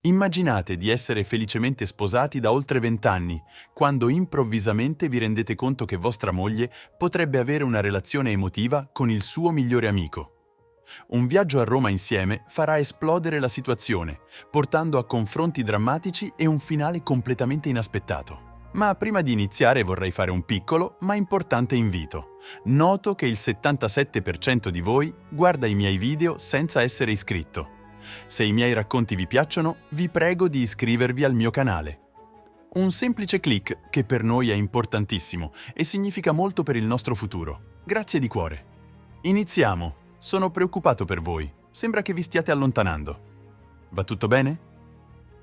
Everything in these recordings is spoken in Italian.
Immaginate di essere felicemente sposati da oltre 20 anni, quando improvvisamente vi rendete conto che vostra moglie potrebbe avere una relazione emotiva con il suo migliore amico. Un viaggio a Roma insieme farà esplodere la situazione, portando a confronti drammatici e un finale completamente inaspettato. Ma prima di iniziare vorrei fare un piccolo ma importante invito. Noto che il 77% di voi guarda i miei video senza essere iscritto. Se i miei racconti vi piacciono, vi prego di iscrivervi al mio canale. Un semplice click che per noi è importantissimo e significa molto per il nostro futuro. Grazie di cuore. Iniziamo. Sono preoccupato per voi. Sembra che vi stiate allontanando. Va tutto bene?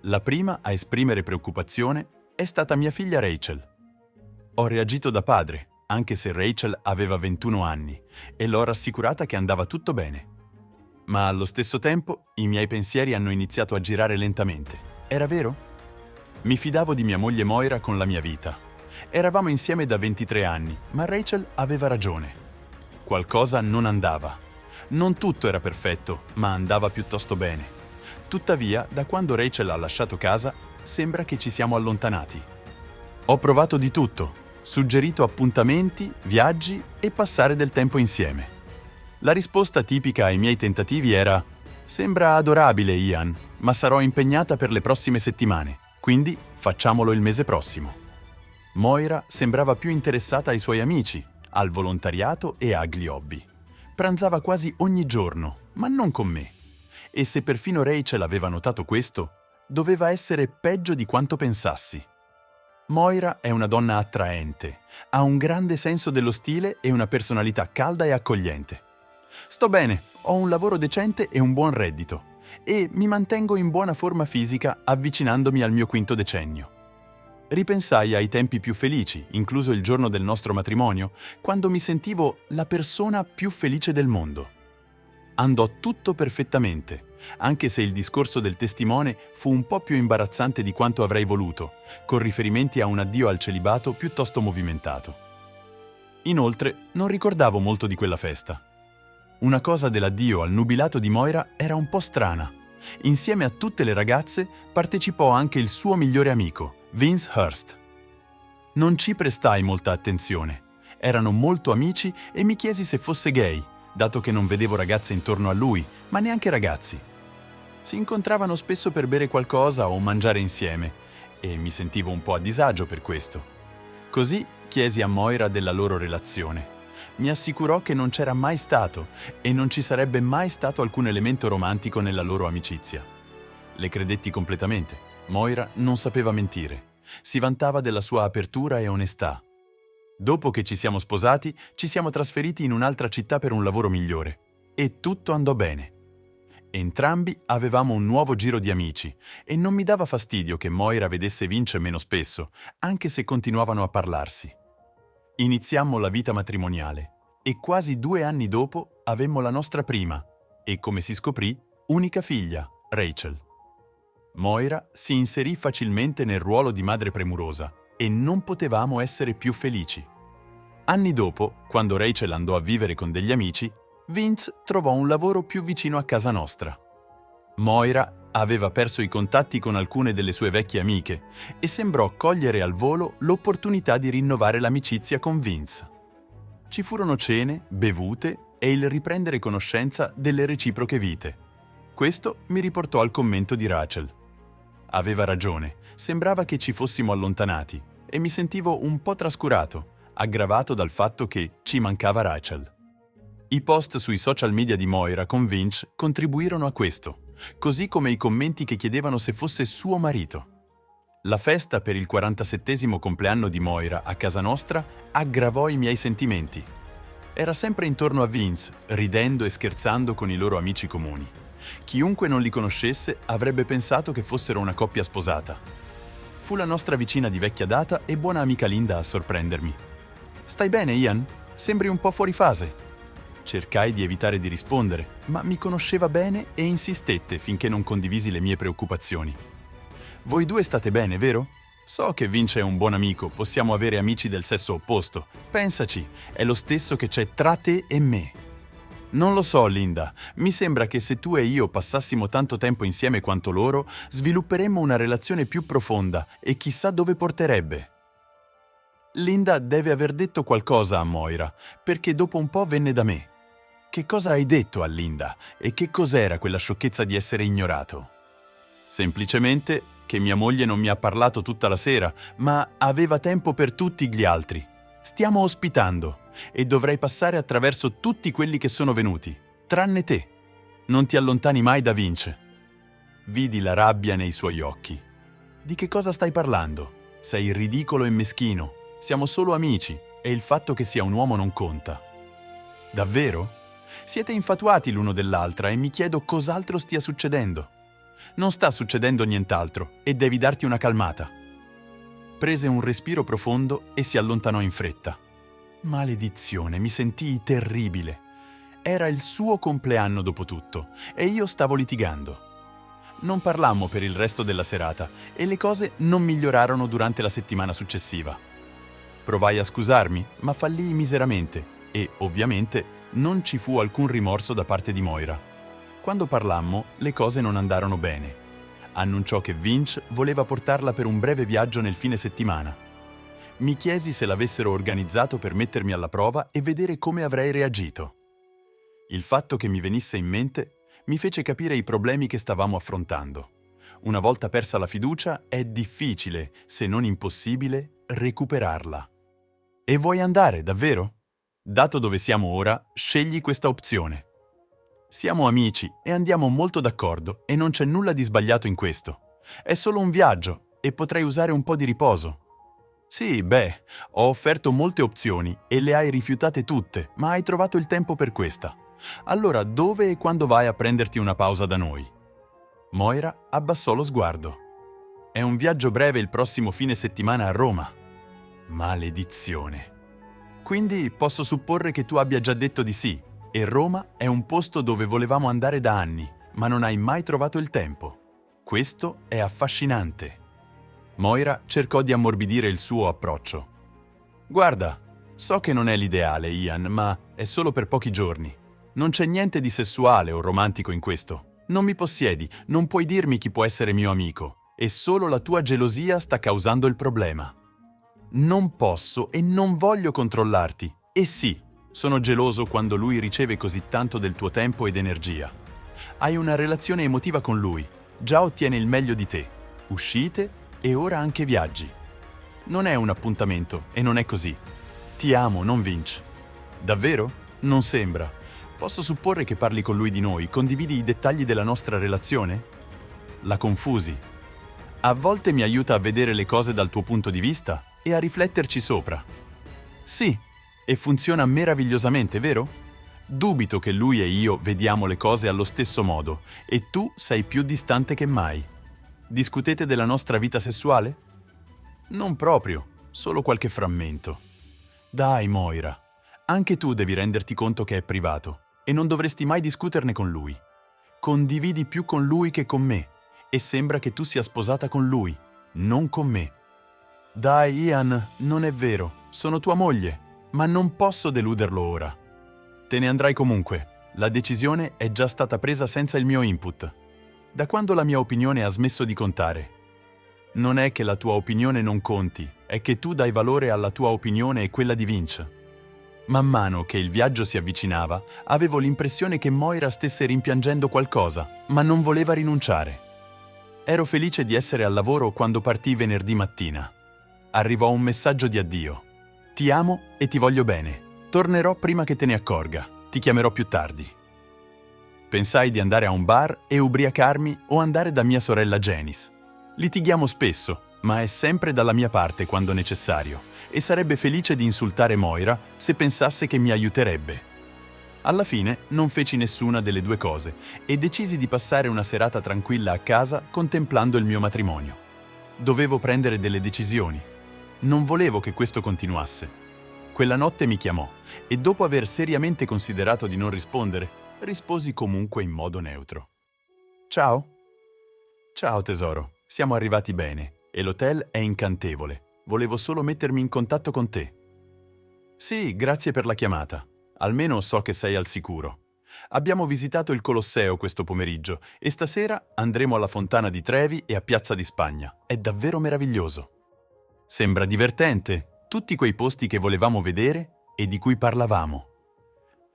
La prima a esprimere preoccupazione è stata mia figlia Rachel. Ho reagito da padre, anche se Rachel aveva 21 anni, e l'ho rassicurata che andava tutto bene. Ma allo stesso tempo i miei pensieri hanno iniziato a girare lentamente. Era vero? Mi fidavo di mia moglie Moira con la mia vita. Eravamo insieme da 23 anni, ma Rachel aveva ragione. Qualcosa non andava. Non tutto era perfetto, ma andava piuttosto bene. Tuttavia, da quando Rachel ha lasciato casa, sembra che ci siamo allontanati. Ho provato di tutto, suggerito appuntamenti, viaggi e passare del tempo insieme. La risposta tipica ai miei tentativi era: «Sembra adorabile, Ian, ma sarò impegnata per le prossime settimane, quindi facciamolo il mese prossimo». Moira sembrava più interessata ai suoi amici, al volontariato e agli hobby. Pranzava quasi ogni giorno, ma non con me. E se perfino Rachel aveva notato questo, doveva essere peggio di quanto pensassi. Moira è una donna attraente, ha un grande senso dello stile e una personalità calda e accogliente. Sto bene, ho un lavoro decente e un buon reddito, e mi mantengo in buona forma fisica avvicinandomi al mio quinto decennio. Ripensai ai tempi più felici, incluso il giorno del nostro matrimonio, quando mi sentivo la persona più felice del mondo. Andò tutto perfettamente, anche se il discorso del testimone fu un po' più imbarazzante di quanto avrei voluto, con riferimenti a un addio al celibato piuttosto movimentato. Inoltre, non ricordavo molto di quella festa. Una cosa dell'addio al nubilato di Moira era un po' strana. Insieme a tutte le ragazze partecipò anche il suo migliore amico, Vince Hurst. Non ci prestai molta attenzione. Erano molto amici e mi chiesi se fosse gay, dato che non vedevo ragazze intorno a lui, ma neanche ragazzi. Si incontravano spesso per bere qualcosa o mangiare insieme, e mi sentivo un po' a disagio per questo. Così chiesi a Moira della loro relazione. Mi assicurò che non c'era mai stato e non ci sarebbe mai stato alcun elemento romantico nella loro amicizia. Le credetti completamente. Moira non sapeva mentire. Si vantava della sua apertura e onestà. Dopo che ci siamo sposati, ci siamo trasferiti in un'altra città per un lavoro migliore. E tutto andò bene. Entrambi avevamo un nuovo giro di amici e non mi dava fastidio che Moira vedesse Vince meno spesso, anche se continuavano a parlarsi. Iniziammo la vita matrimoniale e quasi 2 anni dopo avemmo la nostra prima e, come si scoprì, unica figlia, Rachel. Moira si inserì facilmente nel ruolo di madre premurosa e non potevamo essere più felici. Anni dopo, quando Rachel andò a vivere con degli amici, Vince trovò un lavoro più vicino a casa nostra. Moira aveva perso i contatti con alcune delle sue vecchie amiche e sembrò cogliere al volo l'opportunità di rinnovare l'amicizia con Vince. Ci furono cene, bevute e il riprendere conoscenza delle reciproche vite. Questo mi riportò al commento di Rachel. Aveva ragione, sembrava che ci fossimo allontanati e mi sentivo un po' trascurato, aggravato dal fatto che ci mancava Rachel. I post sui social media di Moira con Vince contribuirono a questo, così come i commenti che chiedevano se fosse suo marito. La festa per il 47° compleanno di Moira a casa nostra aggravò i miei sentimenti. Era sempre intorno a Vince, ridendo e scherzando con i loro amici comuni. Chiunque non li conoscesse avrebbe pensato che fossero una coppia sposata. Fu la nostra vicina di vecchia data e buona amica Linda a sorprendermi. «Stai bene, Ian? Sembri un po' fuori fase». Cercai di evitare di rispondere, ma mi conosceva bene e insistette finché non condivisi le mie preoccupazioni. «Voi due state bene, vero? So che Vince è un buon amico, possiamo avere amici del sesso opposto. Pensaci, è lo stesso che c'è tra te e me». Non lo so, Linda. Mi sembra che se tu e io passassimo tanto tempo insieme quanto loro, svilupperemmo una relazione più profonda e chissà dove porterebbe. Linda deve aver detto qualcosa a Moira, perché dopo un po' venne da me. Che cosa hai detto a Linda e che cos'era quella sciocchezza di essere ignorato? Semplicemente che mia moglie non mi ha parlato tutta la sera, ma aveva tempo per tutti gli altri. Stiamo ospitando e dovrei passare attraverso tutti quelli che sono venuti, tranne te. Non ti allontani mai da Vince. Vidi la rabbia nei suoi occhi. Di che cosa stai parlando? Sei ridicolo e meschino. Siamo solo amici e il fatto che sia un uomo non conta. Davvero? Siete infatuati l'uno dell'altra e mi chiedo cos'altro stia succedendo. Non sta succedendo nient'altro e devi darti una calmata. Prese un respiro profondo e si allontanò in fretta. Maledizione, mi sentii terribile. Era il suo compleanno dopo tutto e io stavo litigando. Non parlammo per il resto della serata e le cose non migliorarono durante la settimana successiva. Provai a scusarmi, ma fallii miseramente e, ovviamente, non ci fu alcun rimorso da parte di Moira. Quando parlammo, le cose non andarono bene. Annunciò che Vince voleva portarla per un breve viaggio nel fine settimana. Mi chiesi se l'avessero organizzato per mettermi alla prova e vedere come avrei reagito. Il fatto che mi venisse in mente mi fece capire i problemi che stavamo affrontando. Una volta persa la fiducia, è difficile, se non impossibile, recuperarla. E vuoi andare, davvero? Dato dove siamo ora, scegli questa opzione. Siamo amici e andiamo molto d'accordo e non c'è nulla di sbagliato in questo. È solo un viaggio e potrei usare un po' di riposo. Sì, beh, ho offerto molte opzioni e le hai rifiutate tutte, ma hai trovato il tempo per questa. Allora, dove e quando vai a prenderti una pausa da noi? Moira abbassò lo sguardo. È un viaggio breve il prossimo fine settimana a Roma. Maledizione. Quindi posso supporre che tu abbia già detto di sì, e Roma è un posto dove volevamo andare da anni, ma non hai mai trovato il tempo. Questo è affascinante. Moira cercò di ammorbidire il suo approccio. Guarda, so che non è l'ideale, Ian, ma è solo per pochi giorni. Non c'è niente di sessuale o romantico in questo. Non mi possiedi, non puoi dirmi chi può essere mio amico, e solo la tua gelosia sta causando il problema. Non posso e non voglio controllarti. E sì, sono geloso quando lui riceve così tanto del tuo tempo ed energia. Hai una relazione emotiva con lui, già ottiene il meglio di te. Uscite e ora anche viaggi. Non è un appuntamento e non è così. Ti amo, non Vince. Davvero? Non sembra. Posso supporre che parli con lui di noi, condividi i dettagli della nostra relazione? La confusi. A volte mi aiuta a vedere le cose dal tuo punto di vista e a rifletterci sopra. Sì, e funziona meravigliosamente, vero? Dubito che lui e io vediamo le cose allo stesso modo e tu sei più distante che mai. Discutete della nostra vita sessuale? Non proprio, solo qualche frammento. Dai, Moira, anche tu devi renderti conto che è privato e non dovresti mai discuterne con lui. Condividi più con lui che con me e sembra che tu sia sposata con lui, non con me. Dai, Ian, non è vero, sono tua moglie, ma non posso deluderlo ora. Te ne andrai comunque, la decisione è già stata presa senza il mio input. Da quando la mia opinione ha smesso di contare? Non è che la tua opinione non conti, è che tu dai valore alla tua opinione e quella di Vince. Man mano che il viaggio si avvicinava, avevo l'impressione che Moira stesse rimpiangendo qualcosa, ma non voleva rinunciare. Ero felice di essere al lavoro quando partì venerdì mattina. Arrivò un messaggio di addio. Ti amo e ti voglio bene. Tornerò prima che te ne accorga. Ti chiamerò più tardi. Pensai di andare a un bar e ubriacarmi o andare da mia sorella Janice. Litighiamo spesso, ma è sempre dalla mia parte quando necessario e sarebbe felice di insultare Moira se pensasse che mi aiuterebbe. Alla fine non feci nessuna delle due cose e decisi di passare una serata tranquilla a casa contemplando il mio matrimonio. Dovevo prendere delle decisioni. Non volevo che questo continuasse. Quella notte mi chiamò e dopo aver seriamente considerato di non rispondere, risposi comunque in modo neutro. Ciao. Ciao tesoro, siamo arrivati bene e l'hotel è incantevole. Volevo solo mettermi in contatto con te. Sì, grazie per la chiamata. Almeno so che sei al sicuro. Abbiamo visitato il Colosseo questo pomeriggio e stasera andremo alla Fontana di Trevi e a Piazza di Spagna. È davvero meraviglioso. Sembra divertente, tutti quei posti che volevamo vedere e di cui parlavamo.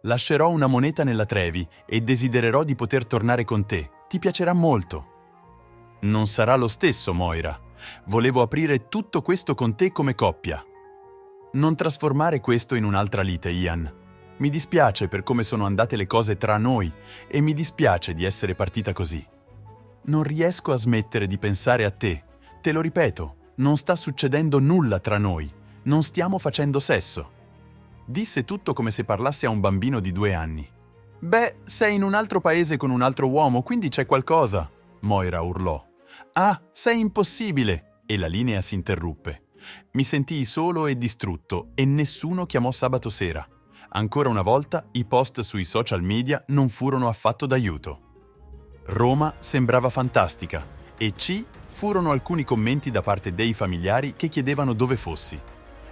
Lascerò una moneta nella Trevi e desidererò di poter tornare con te. Ti piacerà molto. Non sarà lo stesso, Moira. Volevo aprire tutto questo con te come coppia. Non trasformare questo in un'altra lite, Ian. Mi dispiace per come sono andate le cose tra noi e mi dispiace di essere partita così. Non riesco a smettere di pensare a te. Te lo ripeto, non sta succedendo nulla tra noi. Non stiamo facendo sesso. Disse tutto come se parlasse a un bambino di 2 anni. Beh, sei in un altro paese con un altro uomo, quindi c'è qualcosa, Moira urlò. Ah, sei impossibile! E la linea si interruppe. Mi sentii solo e distrutto e nessuno chiamò sabato sera. Ancora una volta i post sui social media non furono affatto d'aiuto. Roma sembrava fantastica e furono alcuni commenti da parte dei familiari che chiedevano dove fossi.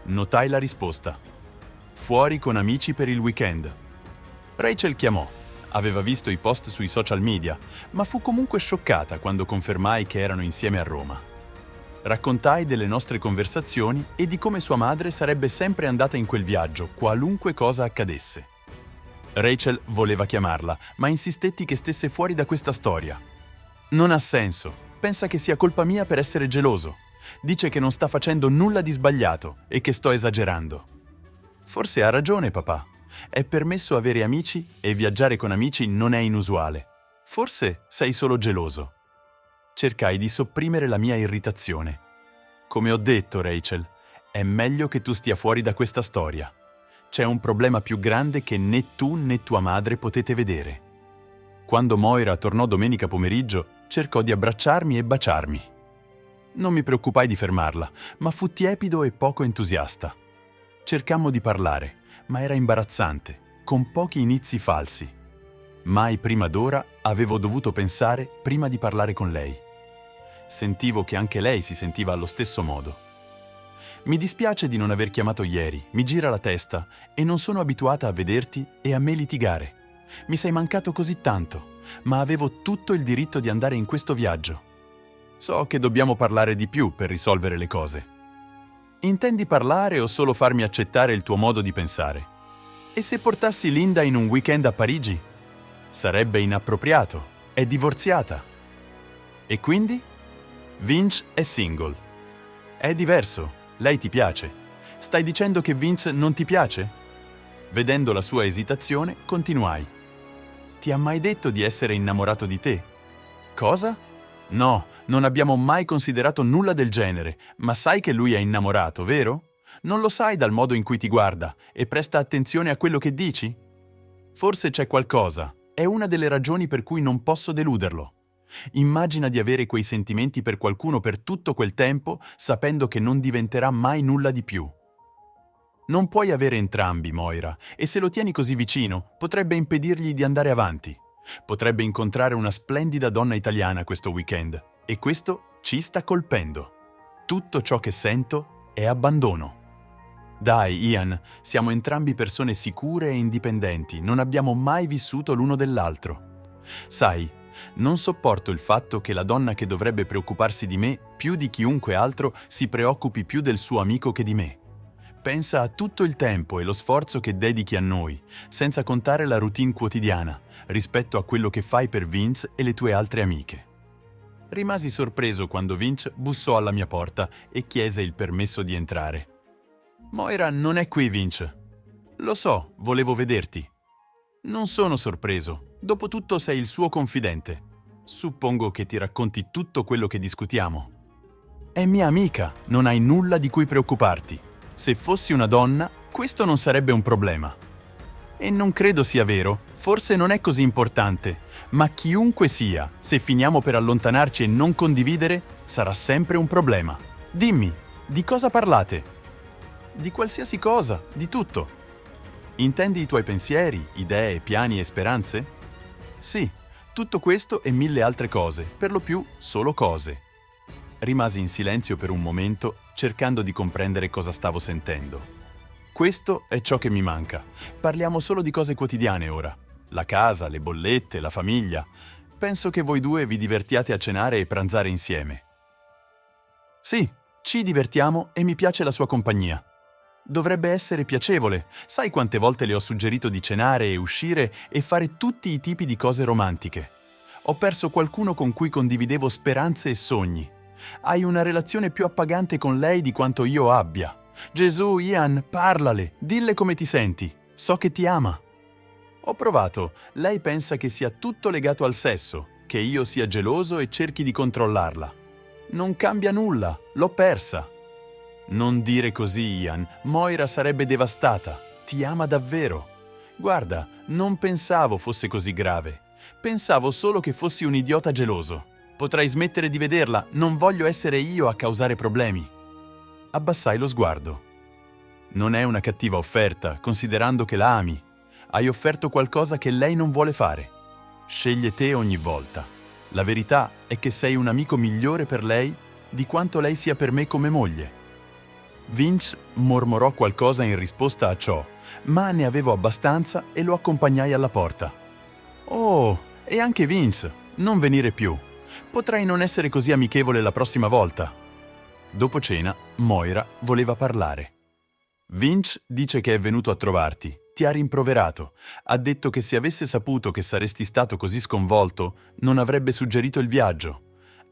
Notai la risposta. Fuori con amici per il weekend. Rachel chiamò. Aveva visto i post sui social media, ma fu comunque scioccata quando confermai che erano insieme a Roma. Raccontai delle nostre conversazioni e di come sua madre sarebbe sempre andata in quel viaggio, qualunque cosa accadesse. Rachel voleva chiamarla, ma insistetti che stesse fuori da questa storia. Non ha senso. Pensa che sia colpa mia per essere geloso. Dice che non sta facendo nulla di sbagliato e che sto esagerando. Forse ha ragione, papà. È permesso avere amici e viaggiare con amici non è inusuale. Forse sei solo geloso. Cercai di sopprimere la mia irritazione. Come ho detto, Rachel, è meglio che tu stia fuori da questa storia. C'è un problema più grande che né tu né tua madre potete vedere. Quando Moira tornò domenica pomeriggio, cercò di abbracciarmi e baciarmi. Non mi preoccupai di fermarla, ma fu tiepido e poco entusiasta. Cercammo di parlare, ma era imbarazzante, con pochi inizi falsi. Mai prima d'ora avevo dovuto pensare prima di parlare con lei. Sentivo che anche lei si sentiva allo stesso modo. Mi dispiace di non aver chiamato ieri, mi gira la testa e non sono abituata a vederti e a me litigare. Mi sei mancato così tanto, ma avevo tutto il diritto di andare in questo viaggio. So che dobbiamo parlare di più per risolvere le cose. Intendi parlare o solo farmi accettare il tuo modo di pensare? E se portassi Linda in un weekend a Parigi? Sarebbe inappropriato, è divorziata. E quindi? Vince è single. È diverso, lei ti piace. Stai dicendo che Vince non ti piace? Vedendo la sua esitazione, continuai. Ti ha mai detto di essere innamorato di te? Cosa? No, non abbiamo mai considerato nulla del genere, ma sai che lui è innamorato, vero? Non lo sai dal modo in cui ti guarda e presta attenzione a quello che dici? Forse c'è qualcosa, è una delle ragioni per cui non posso deluderlo. Immagina di avere quei sentimenti per qualcuno per tutto quel tempo, sapendo che non diventerà mai nulla di più. Non puoi avere entrambi, Moira, e se lo tieni così vicino, potrebbe impedirgli di andare avanti. Potrebbe incontrare una splendida donna italiana questo weekend, e questo ci sta colpendo. Tutto ciò che sento è abbandono. Dai, Ian, siamo entrambi persone sicure e indipendenti, non abbiamo mai vissuto l'uno dell'altro. Sai, non sopporto il fatto che la donna che dovrebbe preoccuparsi di me più di chiunque altro si preoccupi più del suo amico che di me. Pensa a tutto il tempo e lo sforzo che dedichi a noi, senza contare la routine quotidiana, rispetto a quello che fai per Vince e le tue altre amiche. Rimasi sorpreso quando Vince bussò alla mia porta e chiese il permesso di entrare. Moira non è qui, Vince. Lo so, volevo vederti. Non sono sorpreso. Dopotutto sei il suo confidente. Suppongo che ti racconti tutto quello che discutiamo. È mia amica, non hai nulla di cui preoccuparti. Se fossi una donna, questo non sarebbe un problema. E non credo sia vero, forse non è così importante, ma chiunque sia, se finiamo per allontanarci e non condividere, sarà sempre un problema. Dimmi, di cosa parlate? Di qualsiasi cosa, di tutto. Intendi i tuoi pensieri, idee, piani e speranze? Sì, tutto questo e 1000 altre cose, per lo più solo cose. Rimasi in silenzio per un momento, cercando di comprendere cosa stavo sentendo. Questo è ciò che mi manca. Parliamo solo di cose quotidiane ora. La casa, le bollette, la famiglia. Penso che voi due vi divertiate a cenare e pranzare insieme. Sì, ci divertiamo e mi piace la sua compagnia. Dovrebbe essere piacevole. Sai quante volte le ho suggerito di cenare e uscire e fare tutti i tipi di cose romantiche. Ho perso qualcuno con cui condividevo speranze e sogni. Hai una relazione più appagante con lei di quanto io abbia. Gesù, Ian, parlale, dille come ti senti. So che ti ama. Ho provato. Lei pensa che sia tutto legato al sesso, che io sia geloso e cerchi di controllarla. Non cambia nulla, l'ho persa. Non dire così, Ian. Moira sarebbe devastata. Ti ama davvero. Guarda, non pensavo fosse così grave. Pensavo solo che fossi un idiota geloso. Potrai smettere di vederla, non voglio essere io a causare problemi. Abbassai lo sguardo. Non è una cattiva offerta, considerando che la ami. Hai offerto qualcosa che lei non vuole fare. Sceglie te ogni volta. La verità è che sei un amico migliore per lei di quanto lei sia per me come moglie. Vince mormorò qualcosa in risposta a ciò, ma ne avevo abbastanza e lo accompagnai alla porta. Oh, e anche Vince, non venire più. Potrai non essere così amichevole la prossima volta. Dopo cena, Moira voleva parlare. Vince dice che è venuto a trovarti, ti ha rimproverato, ha detto che se avesse saputo che saresti stato così sconvolto, non avrebbe suggerito il viaggio.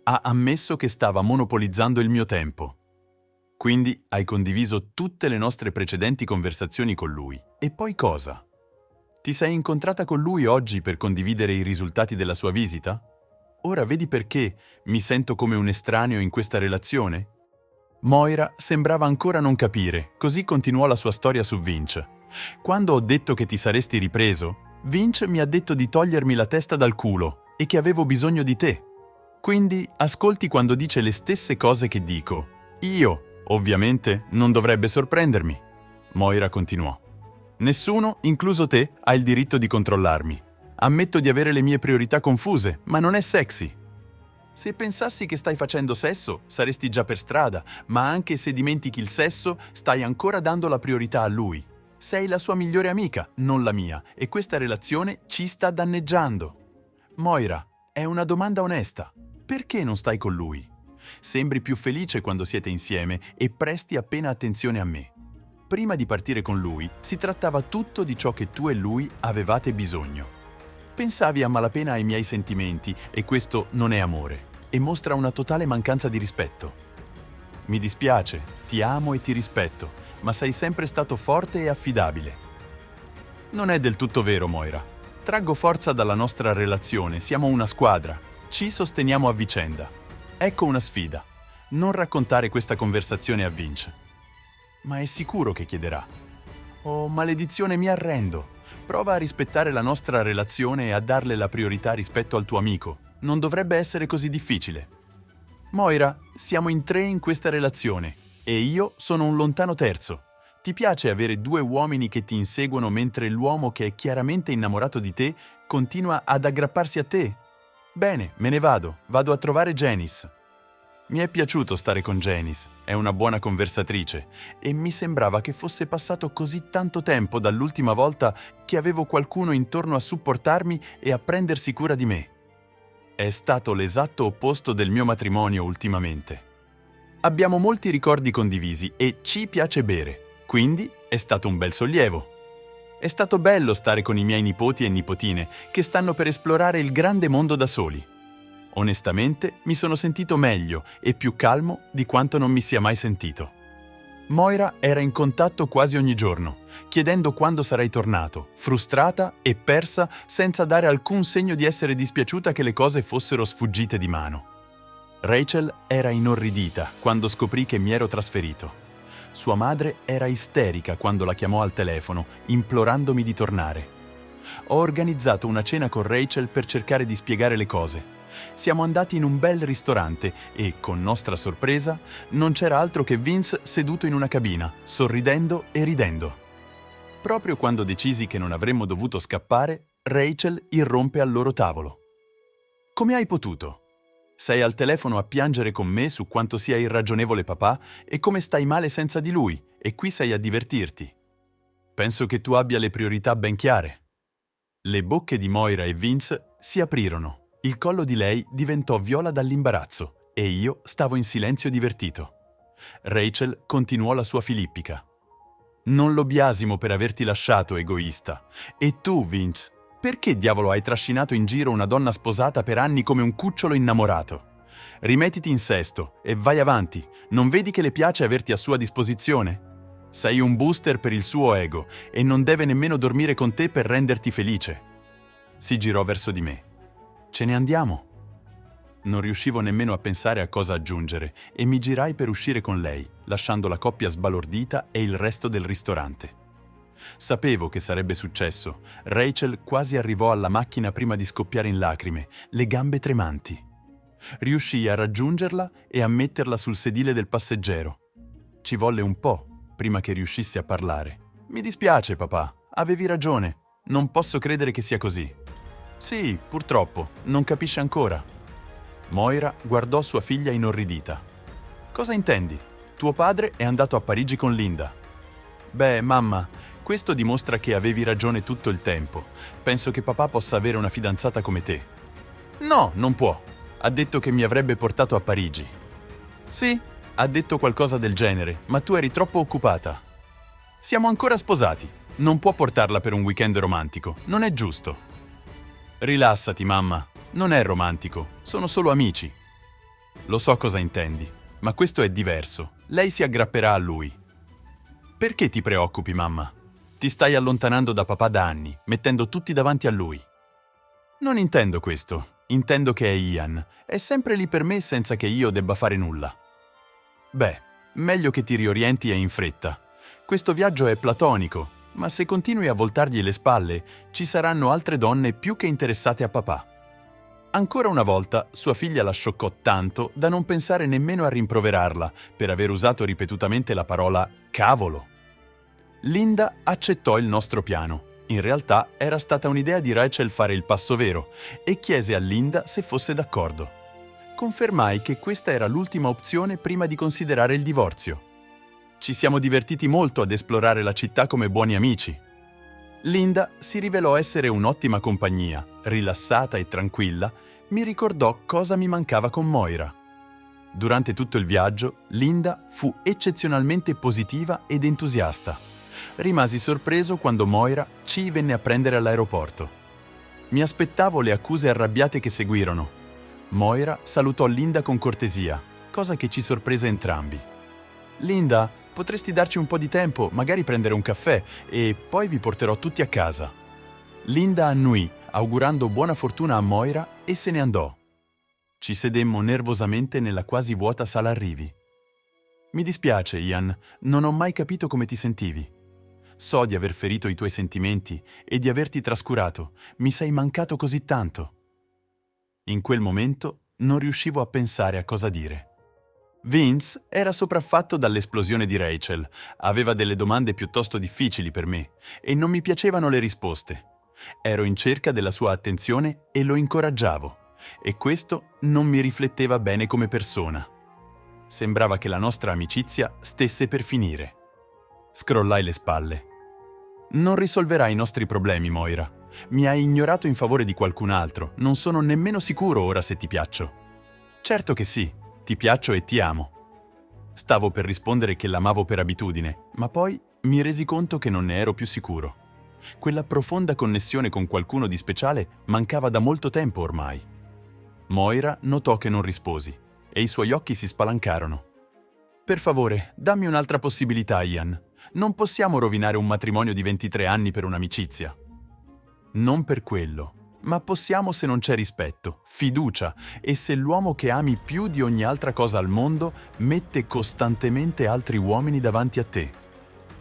Ha ammesso che stava monopolizzando il mio tempo. Quindi hai condiviso tutte le nostre precedenti conversazioni con lui. E poi cosa? Ti sei incontrata con lui oggi per condividere i risultati della sua visita? Ora vedi perché mi sento come un estraneo in questa relazione? Moira sembrava ancora non capire, così continuò la sua storia su Vince. Quando ho detto che ti saresti ripreso, Vince mi ha detto di togliermi la testa dal culo e che avevo bisogno di te. Quindi ascolti quando dice le stesse cose che dico. Io, ovviamente, non dovrebbe sorprendermi. Moira continuò. Nessuno, incluso te, ha il diritto di controllarmi. Ammetto di avere le mie priorità confuse, ma non è sexy. Se pensassi che stai facendo sesso, saresti già per strada, ma anche se dimentichi il sesso, stai ancora dando la priorità a lui. Sei la sua migliore amica, non la mia, e questa relazione ci sta danneggiando. Moira, è una domanda onesta. Perché non stai con lui? Sembri più felice quando siete insieme e presti appena attenzione a me. Prima di partire con lui, si trattava tutto di ciò che tu e lui avevate bisogno. Pensavi a malapena ai miei sentimenti e questo non è amore e mostra una totale mancanza di rispetto. Mi dispiace, ti amo e ti rispetto, ma sei sempre stato forte e affidabile. Non è del tutto vero, Moira. Traggo forza dalla nostra relazione, siamo una squadra, ci sosteniamo a vicenda. Ecco una sfida. Non raccontare questa conversazione a Vince. Ma è sicuro che chiederà. Oh, maledizione, mi arrendo. Prova a rispettare la nostra relazione e a darle la priorità rispetto al tuo amico. Non dovrebbe essere così difficile. Moira, siamo in 3 in questa relazione e io sono un lontano terzo. Ti piace avere 2 uomini che ti inseguono mentre l'uomo che è chiaramente innamorato di te continua ad aggrapparsi a te? Bene, me ne vado a trovare Janice. Mi è piaciuto stare con Janice, è una buona conversatrice e mi sembrava che fosse passato così tanto tempo dall'ultima volta che avevo qualcuno intorno a supportarmi e a prendersi cura di me. È stato l'esatto opposto del mio matrimonio ultimamente. Abbiamo molti ricordi condivisi e ci piace bere, quindi è stato un bel sollievo. È stato bello stare con i miei nipoti e nipotine che stanno per esplorare il grande mondo da soli. Onestamente, mi sono sentito meglio e più calmo di quanto non mi sia mai sentito. Moira era in contatto quasi ogni giorno, chiedendo quando sarei tornato, frustrata e persa senza dare alcun segno di essere dispiaciuta che le cose fossero sfuggite di mano. Rachel era inorridita quando scoprì che mi ero trasferito. Sua madre era isterica quando la chiamò al telefono, implorandomi di tornare. Ho organizzato una cena con Rachel per cercare di spiegare le cose. Siamo andati in un bel ristorante e, con nostra sorpresa, non c'era altro che Vince seduto in una cabina, sorridendo e ridendo. Proprio quando decisi che non avremmo dovuto scappare, Rachel irrompe al loro tavolo. «Come hai potuto? Sei al telefono a piangere con me su quanto sia irragionevole papà e come stai male senza di lui, e qui sei a divertirti. Penso che tu abbia le priorità ben chiare». Le bocche di Moira e Vince si aprirono. Il collo di lei diventò viola dall'imbarazzo e io stavo in silenzio divertito. Rachel continuò la sua filippica. Non lo biasimo per averti lasciato, egoista. E tu, Vince, perché diavolo hai trascinato in giro una donna sposata per anni come un cucciolo innamorato? Rimettiti in sesto e vai avanti. Non vedi che le piace averti a sua disposizione? Sei un booster per il suo ego e non deve nemmeno dormire con te per renderti felice. Si girò verso di me. Ce ne andiamo? Non riuscivo nemmeno a pensare a cosa aggiungere e mi girai per uscire con lei, lasciando la coppia sbalordita e il resto del ristorante. Sapevo che sarebbe successo. Rachel quasi arrivò alla macchina prima di scoppiare in lacrime, le gambe tremanti. Riuscii a raggiungerla e a metterla sul sedile del passeggero. Ci volle un po' prima che riuscissi a parlare. Mi dispiace, papà, avevi ragione. Non posso credere che sia così. Sì, purtroppo, non capisce ancora. Moira guardò sua figlia inorridita. Cosa intendi? Tuo padre è andato a Parigi con Linda. Beh, mamma, questo dimostra che avevi ragione tutto il tempo. Penso che papà possa avere una fidanzata come te. No, non può. Ha detto che mi avrebbe portato a Parigi. Sì, ha detto qualcosa del genere, ma tu eri troppo occupata. Siamo ancora sposati. Non può portarla per un weekend romantico. Non è giusto. Rilassati, mamma. Non è romantico. Sono solo amici. Lo so cosa intendi, ma questo è diverso. Lei si aggrapperà a lui. Perché ti preoccupi, mamma? Ti stai allontanando da papà da anni, mettendo tutti davanti a lui. Non intendo questo. Intendo che è Ian. È sempre lì per me senza che io debba fare nulla. Beh, meglio che ti riorienti e in fretta. Questo viaggio è platonico, ma se continui a voltargli le spalle, ci saranno altre donne più che interessate a papà. Ancora una volta, sua figlia la scioccò tanto da non pensare nemmeno a rimproverarla per aver usato ripetutamente la parola cavolo. Linda accettò il nostro piano. In realtà era stata un'idea di Rachel fare il passo vero e chiese a Linda se fosse d'accordo. Confermai che questa era l'ultima opzione prima di considerare il divorzio. Ci siamo divertiti molto ad esplorare la città come buoni amici. Linda si rivelò essere un'ottima compagnia, rilassata e tranquilla, mi ricordò cosa mi mancava con Moira. Durante tutto il viaggio, Linda fu eccezionalmente positiva ed entusiasta. Rimasi sorpreso quando Moira ci venne a prendere all'aeroporto. Mi aspettavo le accuse arrabbiate che seguirono. Moira salutò Linda con cortesia, cosa che ci sorprese entrambi. Linda, potresti darci un po' di tempo, magari prendere un caffè, e poi vi porterò tutti a casa. Linda annuì, augurando buona fortuna a Moira, e se ne andò. Ci sedemmo nervosamente nella quasi vuota sala arrivi. Mi dispiace, Ian, non ho mai capito come ti sentivi. So di aver ferito i tuoi sentimenti e di averti trascurato. Mi sei mancato così tanto. In quel momento non riuscivo a pensare a cosa dire. Vince era sopraffatto dall'esplosione di Rachel, aveva delle domande piuttosto difficili per me e non mi piacevano le risposte. Ero in cerca della sua attenzione e lo incoraggiavo, e questo non mi rifletteva bene come persona. Sembrava che la nostra amicizia stesse per finire. Scrollai le spalle. Non risolverai i nostri problemi, Moira. Mi hai ignorato in favore di qualcun altro, non sono nemmeno sicuro ora se ti piaccio. Certo che sì, ti piaccio e ti amo. Stavo per rispondere che l'amavo per abitudine, ma poi mi resi conto che non ne ero più sicuro. Quella profonda connessione con qualcuno di speciale mancava da molto tempo ormai. Moira notò che non risposi e i suoi occhi si spalancarono. Per favore, dammi un'altra possibilità, Ian. Non possiamo rovinare un matrimonio di 23 anni per un'amicizia. Non per quello, ma possiamo se non c'è rispetto, fiducia e se l'uomo che ami più di ogni altra cosa al mondo mette costantemente altri uomini davanti a te.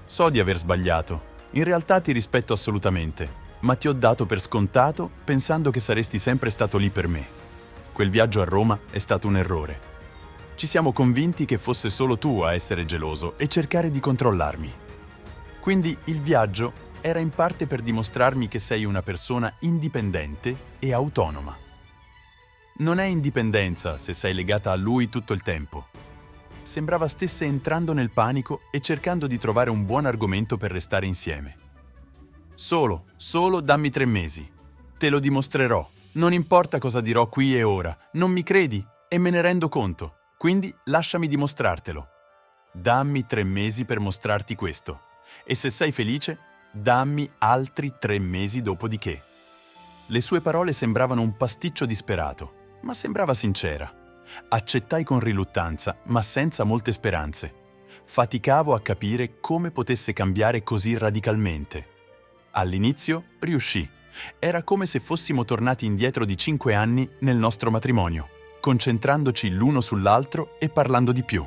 So di aver sbagliato, in realtà ti rispetto assolutamente, ma ti ho dato per scontato pensando che saresti sempre stato lì per me. Quel viaggio a Roma è stato un errore. Ci siamo convinti che fosse solo tu a essere geloso e cercare di controllarmi. Quindi il viaggio era in parte per dimostrarmi che sei una persona indipendente e autonoma. Non è indipendenza se sei legata a lui tutto il tempo. Sembrava stesse entrando nel panico e cercando di trovare un buon argomento per restare insieme. Solo dammi 3 mesi. Te lo dimostrerò. Non importa cosa dirò qui e ora. Non mi credi? E me ne rendo conto. Quindi lasciami dimostrartelo. Dammi 3 mesi per mostrarti questo. E se sei felice, dammi altri 3 mesi dopodiché. Le sue parole sembravano un pasticcio disperato, ma sembrava sincera. Accettai con riluttanza, ma senza molte speranze. Faticavo a capire come potesse cambiare così radicalmente. All'inizio riuscì. Era come se fossimo tornati indietro di 5 anni nel nostro matrimonio, concentrandoci l'uno sull'altro e parlando di più.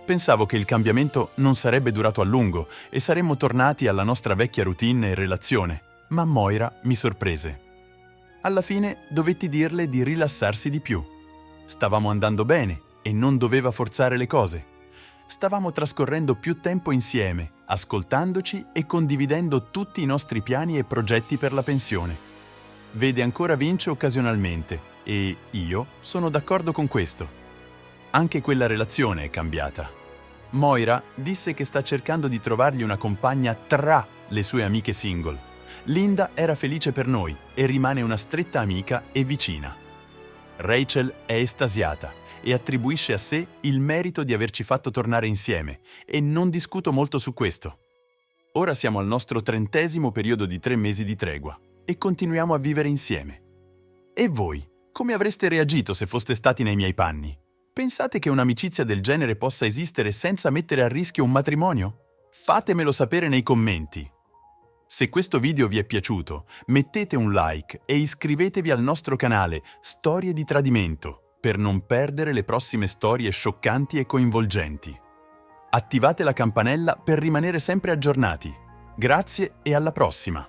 Pensavo che il cambiamento non sarebbe durato a lungo e saremmo tornati alla nostra vecchia routine e relazione, ma Moira mi sorprese. Alla fine dovetti dirle di rilassarsi di più. Stavamo andando bene e non doveva forzare le cose. Stavamo trascorrendo più tempo insieme, ascoltandoci e condividendo tutti i nostri piani e progetti per la pensione. Vede ancora Vince occasionalmente e io sono d'accordo con questo. Anche quella relazione è cambiata. Moira disse che sta cercando di trovargli una compagna tra le sue amiche single. Linda era felice per noi e rimane una stretta amica e vicina. Rachel è estasiata e attribuisce a sé il merito di averci fatto tornare insieme, e non discuto molto su questo. Ora siamo al nostro 30° periodo di 3 mesi di tregua e continuiamo a vivere insieme. E voi, come avreste reagito se foste stati nei miei panni? Pensate che un'amicizia del genere possa esistere senza mettere a rischio un matrimonio? Fatemelo sapere nei commenti. Se questo video vi è piaciuto, mettete un like e iscrivetevi al nostro canale Storie di Tradimento per non perdere le prossime storie scioccanti e coinvolgenti. Attivate la campanella per rimanere sempre aggiornati. Grazie e alla prossima!